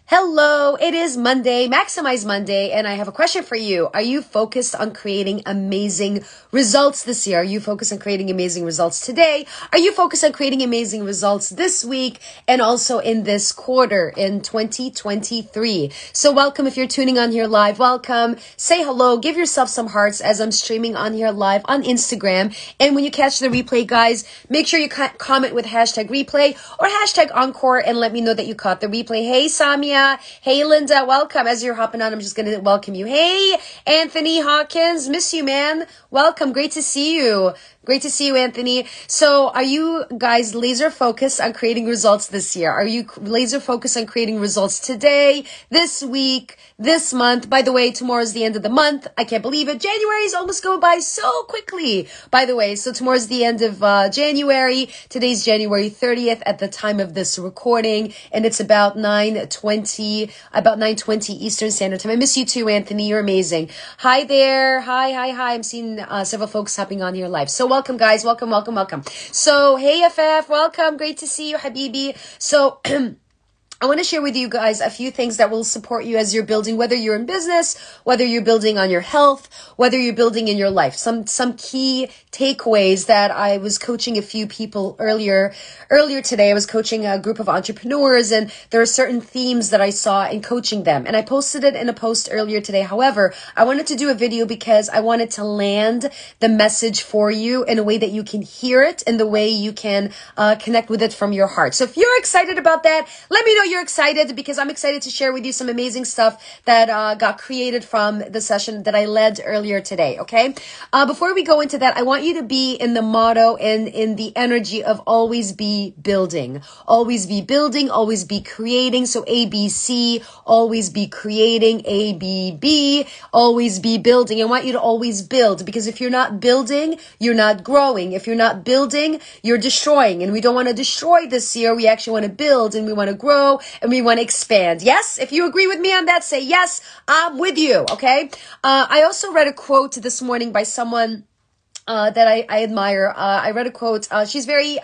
Hello, it is Monday, Maximize Monday, and I have a question for you. Are you focused on creating amazing results this year? Are you focused on creating amazing results today? Are you focused on creating amazing results this week and also in this quarter in 2023? So welcome if you're tuning on here live. Welcome. Say hello. Give yourself some hearts as I'm streaming on here live on Instagram. And when you catch the replay, guys, make sure you comment with hashtag replay or hashtag encore and let me know that you caught the replay. Hey, Samia. Hey, Linda, welcome. As you're hopping on, I'm just going to welcome you. Hey, Anthony Hawkins, miss you, man. Welcome. Great to see you. Great to see you, Anthony. So are you guys laser focused on creating results this year? Are you laser focused on creating results today, this week, this month? By the way, tomorrow's the end of the month. I can't believe it. January is almost going by so quickly, by the way. So tomorrow's the end of January. Today's January 30th at the time of this recording. And it's about 9:20 Eastern Standard Time. I miss you too, Anthony. You're amazing. Hi there. Hi. I'm seeing several folks hopping on here live. So welcome, guys. Welcome. So, hey, FF. Welcome. Great to see you, Habibi. So, I want to share with you guys a few things that will support you as you're building, whether you're in business, whether you're building on your health, whether you're building in your life. Some key takeaways that I was coaching a few people earlier today. I was coaching a group of entrepreneurs, and there are certain themes that I saw in coaching them. And I posted it in a post earlier today. However, I wanted to do a video because I wanted to land the message for you in a way that you can hear it, in the way you can connect with it from your heart. So if you're excited about that, let me know you're excited, because I'm excited to share with you some amazing stuff that got created from the session that I led earlier today, okay? Before we go into that, I want you to be in the motto and in the energy of always be building. Always be building, always be creating. So ABC, always be creating. ABB, always be building. I want you to always build, because if you're not building, you're not growing. If you're not building, you're destroying. And we don't want to destroy this year. We actually want to build and we want to grow and we want to expand. Yes? If you agree with me on that, say yes, I'm with you, okay? I also read a quote this morning by someone that I admire. I read a quote. She's very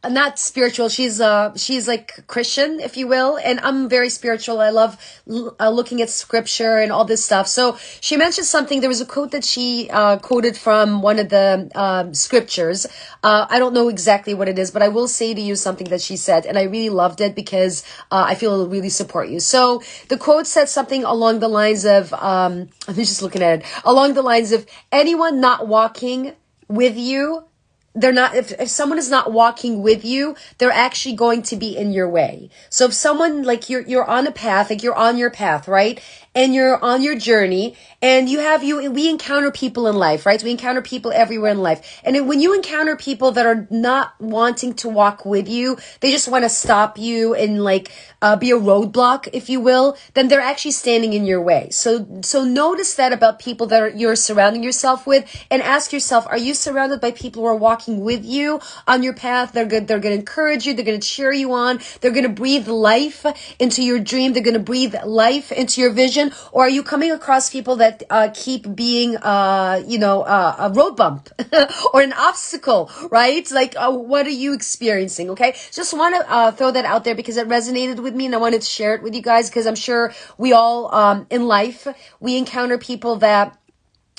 not spiritual. She's like Christian, if you will. And I'm very spiritual. I love looking at scripture and all this stuff. So she mentioned something. There was a quote that she quoted from one of the scriptures. I don't know exactly what it is, but I will say to you something that she said. And I really loved it because I feel it'll really support you. So the quote said something along the lines of, I'm just looking at it, along the lines of, anyone not walking with you, they're not, if someone is not walking with you, they're actually going to be in your way. So if someone, like you're on a path, like you're on your path, right? And you're on your journey, and we encounter people in life, right? We encounter people everywhere in life. And when you encounter people that are not wanting to walk with you, they just want to stop you and be a roadblock, if you will, then they're actually standing in your way. So notice that about people that you're surrounding yourself with, and ask yourself, are you surrounded by people who are walking with you on your path? They're going to encourage you. They're going to cheer you on. They're going to breathe life into your dream. They're going to breathe life into your vision. Or are you coming across people that keep being, a road bump or an obstacle, right? What are you experiencing? Okay. Just want to throw that out there because it resonated with me, and I wanted to share it with you guys, because I'm sure we all, in life, we encounter people that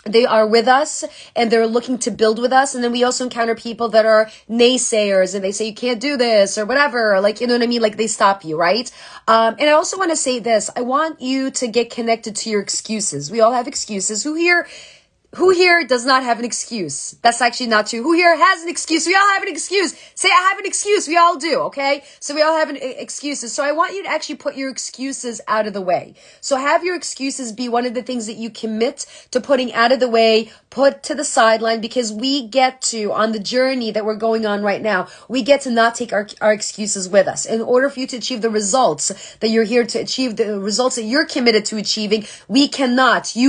they are with us and they're looking to build with us. And then we also encounter people that are naysayers, and they say you can't do this or whatever. You know what I mean? They stop you, right? And I also want to say this. I want you to get connected to your excuses. We all have excuses. Who here does not have an excuse? That's actually not true. Who here has an excuse? We all have an excuse. Say, I have an excuse. We all do, okay? So we all have excuses. So I want you to actually put your excuses out of the way. So have your excuses be one of the things that you commit to putting out of the way, put to the sideline, because we get to, on the journey that we're going on right now, we get to not take our excuses with us. In order for you to achieve the results that you're here to achieve, the results that you're committed to achieving, you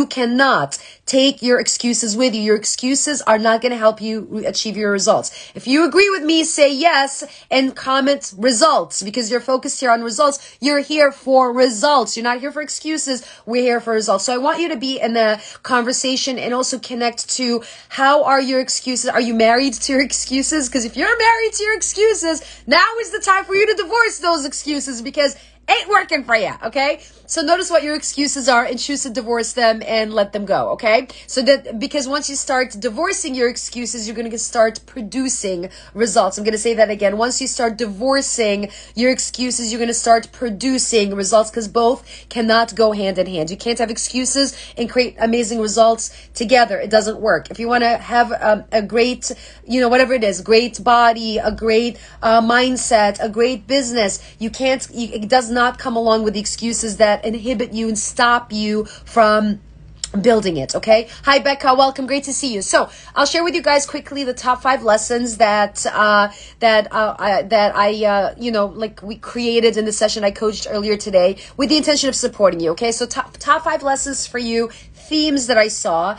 cannot take your excuses with you. Your excuses are not going to help you achieve your results. If you agree with me, say yes and comment results, because you're focused here on results. You're here for results. You're not here for excuses. We're here for results. So I want you to be in the conversation and also connect to, how are your excuses? Are you married to your excuses? Because if you're married to your excuses, now is the time for you to divorce those excuses, because ain't working for you, okay? So notice what your excuses are and choose to divorce them and let them go, okay? So that, because once you start divorcing your excuses, you're going to start producing results. I'm going to say that again. Once you start divorcing your excuses, you're going to start producing results, because both cannot go hand in hand. You can't have excuses and create amazing results together. It doesn't work. If you want to have a great, whatever it is, great body, a great mindset, a great business, it does not come along with the excuses that inhibit you and stop you from building it. Okay. Hi, Becca. Welcome. Great to see you. So I'll share with you guys quickly the top 5 lessons that we created in the session I coached earlier today with the intention of supporting you. Okay. So top 5 lessons for you, themes that I saw,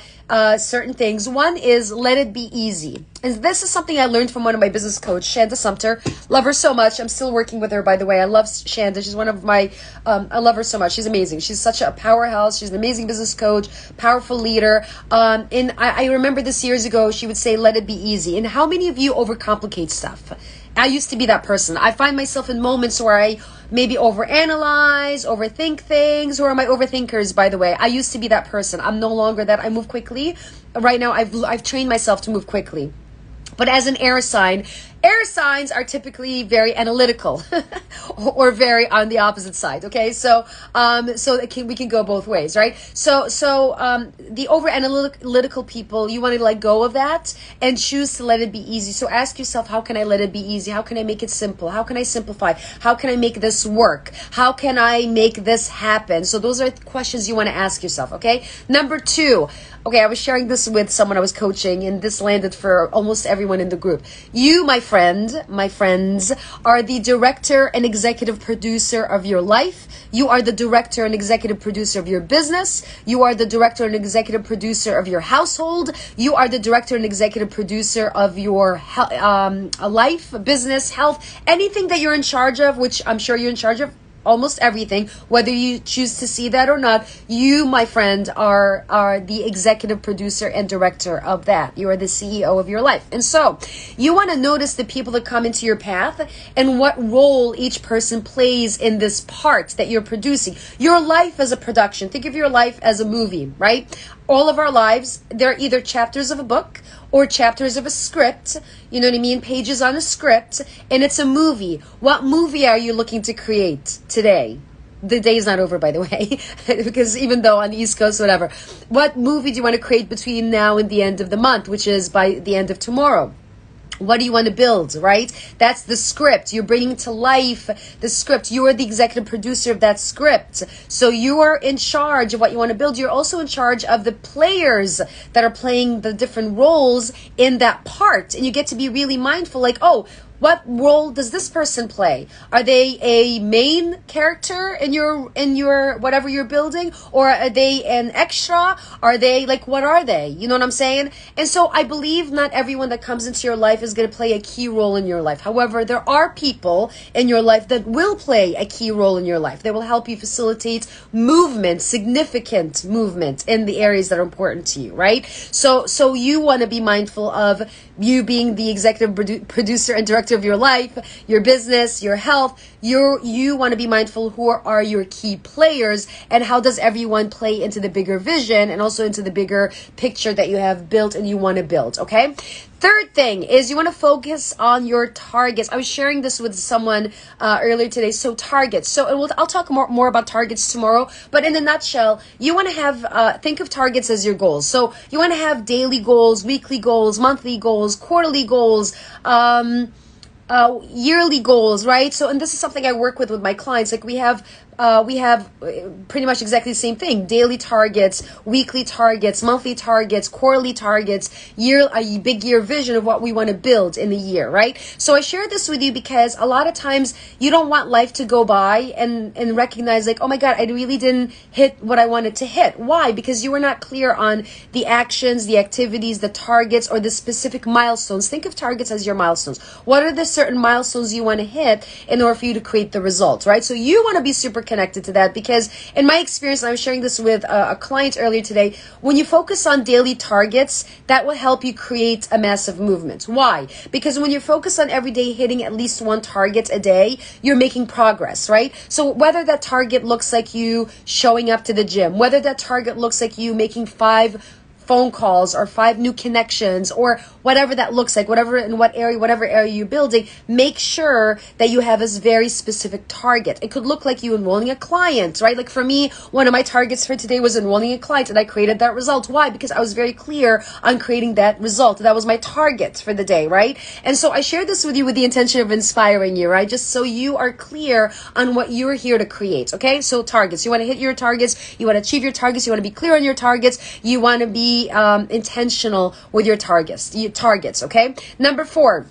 certain things. One is let it be easy. And this is something I learned from one of my business coach, Shanda Sumter. Love her so much. I'm still working with her, by the way. I love Shanda. She's one of my, I love her so much. She's amazing. She's such a powerhouse. She's an amazing business coach, powerful leader. And I remember this years ago, she would say, let it be easy. And how many of you overcomplicate stuff? I used to be that person. I find myself in moments where I maybe overanalyze, overthink things. Who are my overthinkers, by the way? I used to be that person. I'm no longer that. I move quickly. Right now, I've trained myself to move quickly. But as an air signs are typically very analytical or very on the opposite side. Okay. So we can go both ways, right? So the over analytical people, you want to let go of that and choose to let it be easy. So ask yourself, how can I let it be easy? How can I make it simple? How can I simplify? How can I make this work? How can I make this happen? So those are questions you want to ask yourself. Okay. Number 2. Okay, I was sharing this with someone I was coaching, and this landed for almost everyone in the group. You, my friends, are the director and executive producer of your life. You are the director and executive producer of your business. You are the director and executive producer of your household. You are the director and executive producer of your life, business, health, anything that you're in charge of, which I'm sure you're in charge of. Almost everything, whether you choose to see that or not, you, my friend, are the executive producer and director of that. You are the CEO of your life. And so you want to notice the people that come into your path and what role each person plays in this part that you're producing. Your life as a production. Think of your life as a movie, right? All of our lives, they're either chapters of a book or chapters of a script, you know what I mean? Pages on a script, and it's a movie. What movie are you looking to create today? The day's not over, by the way, because even though on the East Coast, whatever. What movie do you want to create between now and the end of the month, which is by the end of tomorrow? What do you want to build, right? That's the script. You're bringing to life the script. You are the executive producer of that script. So you are in charge of what you want to build. You're also in charge of the players that are playing the different roles in that part. And you get to be really mindful, like, oh, what role does this person play? Are they a main character in your whatever you're building, or are they an extra? Are they what are they? You know what I'm saying? And so I believe not everyone that comes into your life is going to play a key role in your life. However, there are people in your life that will play a key role in your life. They will help you facilitate movement, significant movement in the areas that are important to you, right? So you want to be mindful of you being the executive producer and director of your life, your business, your health. You want to be mindful who are your key players and how does everyone play into the bigger vision and also into the bigger picture that you have built and you want to build, okay? Third thing is you want to focus on your targets. I was sharing this with someone earlier today. So targets. So I'll talk more about targets tomorrow. But in a nutshell, you want to have, think of targets as your goals. So you want to have daily goals, weekly goals, monthly goals, quarterly goals, yearly goals, right? So, and this is something I work with my clients. Like we have pretty much exactly the same thing. Daily targets, weekly targets, monthly targets, quarterly targets, a big year vision of what we want to build in the year, right? So I share this with you because a lot of times you don't want life to go by and recognize oh my God, I really didn't hit what I wanted to hit. Why? Because you were not clear on the actions, the activities, the targets, or the specific milestones. Think of targets as your milestones. What are the certain milestones you want to hit in order for you to create the results, right? So you want to be super connected to that, because in my experience, and I was sharing this with a client earlier today, when you focus on daily targets, that will help you create a massive movement. Why? Because when you're focused on every day hitting at least one target a day, you're making progress, right? So whether that target looks like you showing up to the gym, whether that target looks like you making 5 phone calls or 5 new connections, or whatever that looks like, whatever area you're building, make sure that you have a very specific target. It could look like you enrolling a client, right? Like for me, one of my targets for today was enrolling a client, and I created that result. Why? Because I was very clear on creating that result. That was my target for the day, right? And so I shared this with you with the intention of inspiring you, right? Just so you are clear on what you're here to create, okay? So targets. You want to hit your targets. You want to achieve your targets. You want to be clear on your targets. You want to be intentional with your targets, okay? Number 4,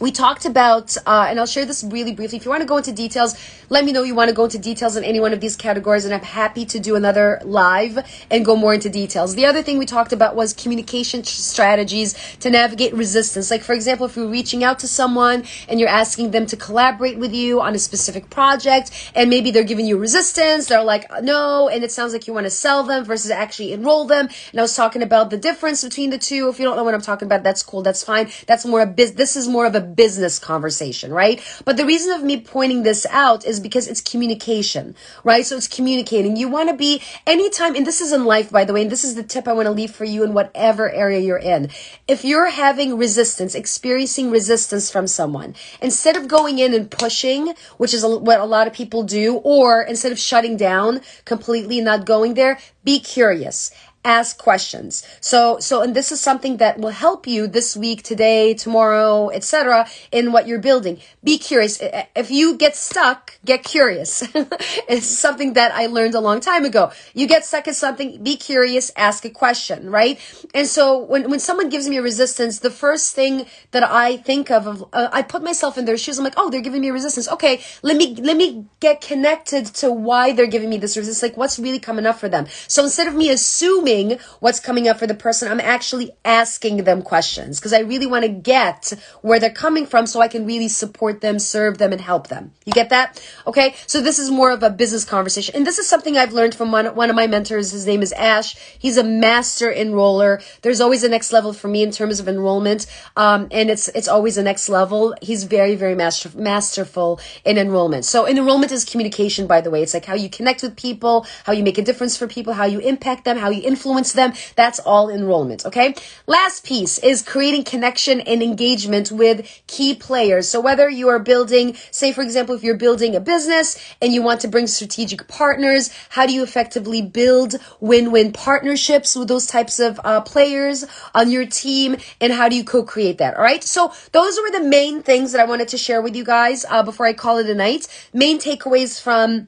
we talked about, and I'll share this really briefly. If you want to go into details, let me know you want to go into details in any one of these categories, and I'm happy to do another live and go more into details. The other thing we talked about was communication strategies to navigate resistance. Like, for example, if you're reaching out to someone and you're asking them to collaborate with you on a specific project, and maybe they're giving you resistance, they're like, no, and it sounds like you want to sell them versus actually enroll them. And I was talking about the difference between the two. If you don't know what I'm talking about, that's cool. That's fine. That's more this is more of a business conversation, right? But the reason of me pointing this out is because it's communication, right? So it's communicating. You want to be anytime, and this is in life, by the way, and this is the tip I want to leave for you in whatever area you're in. If you're having resistance, experiencing resistance from someone, instead of going in and pushing, which is what a lot of people do, or instead of shutting down completely and not going there, be curious. Ask questions. So, and this is something that will help you this week, today, tomorrow, etc., in what you're building. Be curious. If you get stuck, get curious. It's something that I learned a long time ago. You get stuck in something, be curious, ask a question, right? And so when someone gives me a resistance, the first thing that I think of, I put myself in their shoes. I'm like, oh, they're giving me resistance. Okay, let me get connected to why they're giving me this resistance. Like, what's really coming up for them? So instead of me assuming what's coming up for the person, I'm actually asking them questions, because I really want to get where they're coming from so I can really support them, serve them, and help them. You get that? Okay, so this is more of a business conversation, and this is something I've learned from one of my mentors. His name is Ash. He's a master enroller. There's always a next level for me in terms of enrollment, and it's always a next level. He's very, very masterful in enrollment. So enrollment is communication, by the way. It's like how you connect with people, how you make a difference for people, how you impact them, how you influence them. That's all enrollment, okay? Last piece is creating connection and engagement with key players. So whether you are building, say for example, if you're building a business and you want to bring strategic partners, how do you effectively build win-win partnerships with those types of players on your team, and how do you co-create that, all right? So those were the main things that I wanted to share with you guys before I call it a night. Main takeaways from,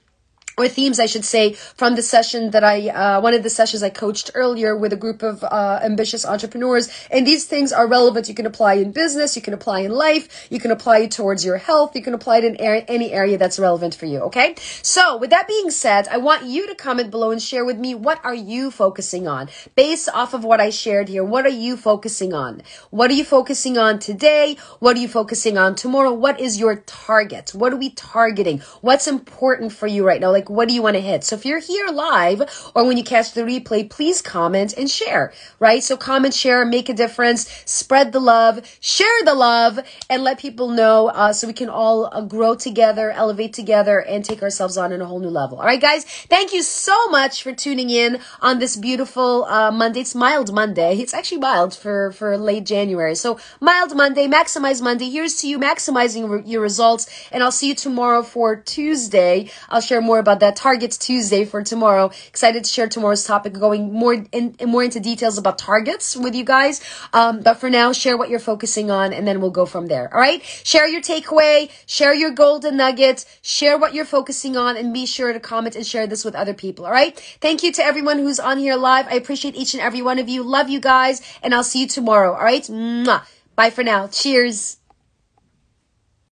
or themes, I should say, from the session that one of the sessions I coached earlier with a group of ambitious entrepreneurs. And these things are relevant. You can apply in business, you can apply in life, you can apply it towards your health, you can apply it in any area that's relevant for you, okay? So with that being said, I want you to comment below and share with me, what are you focusing on? Based off of what I shared here, what are you focusing on? What are you focusing on today? What are you focusing on tomorrow? What is your target? What are we targeting? What's important for you right now? Like, what do you want to hit? So if you're here live or when you catch the replay, please comment and share, right? So comment, share, make a difference, spread the love, share the love, and let people know so we can all grow together, elevate together, and take ourselves on a whole new level. All right, guys, thank you so much for tuning in on this beautiful Monday. It's mild Monday. It's actually mild for late January. So mild Monday, maximize Monday. Here's to you maximizing your results, and I'll see you tomorrow for Tuesday. I'll share more about that Targets Tuesday for tomorrow. Excited to share tomorrow's topic, going more into details about targets with you guys. But for now, share what you're focusing on, and then we'll go from there. All right? Share your takeaway, share your golden nuggets, share what you're focusing on, and be sure to comment and share this with other people. All right? Thank you to everyone who's on here live. I appreciate each and every one of you. Love you guys, and I'll see you tomorrow. All right? Mwah. Bye for now. Cheers.